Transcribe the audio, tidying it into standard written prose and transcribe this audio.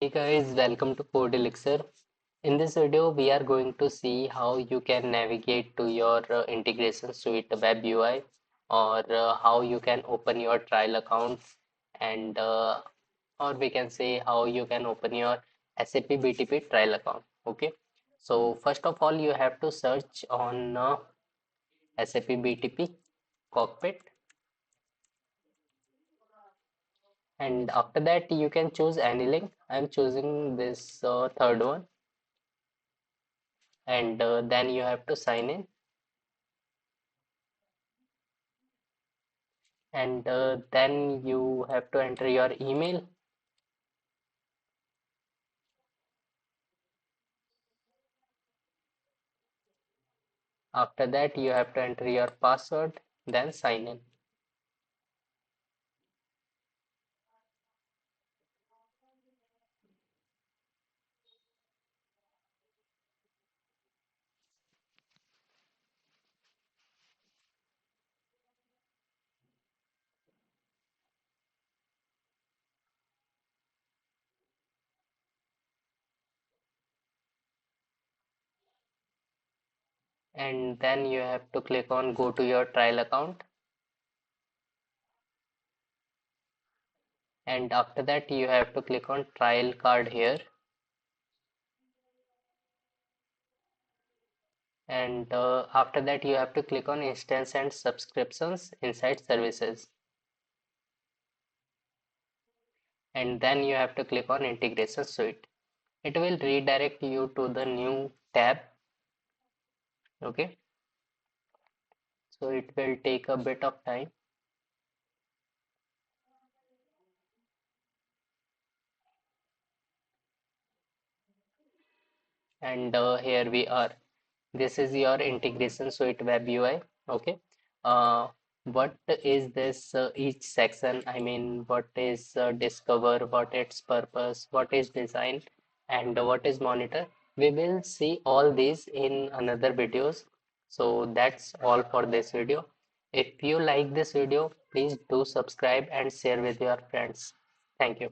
Hey guys, welcome to Code Elixir. In this video, we are going to see how you can navigate to your integration suite web UI, or how you can open your trial account, and or we can say how you can open your SAP BTP trial account. Okay, so first of all, you have to search on SAP BTP cockpit, and after that, you can choose any link. I'm choosing this third one, and then you have to sign in, and then you have to enter your email. After that, you have to enter your password, then sign in. And then you have to click on go to your trial account, and after that you have to click on trial card here, and after that you have to click on instance and subscriptions inside services, and then you have to click on integration suite. It will redirect you to the new tab. Okay, so it will take a bit of time. And here we are. This is your integration suite web UI. Okay. Uh, what is this each section? I mean, what is discover, what its purpose, what is design, and what is monitor? We will see all these in another videos. So that's all for this video. If you like this video, please do subscribe and share with your friends. Thank you.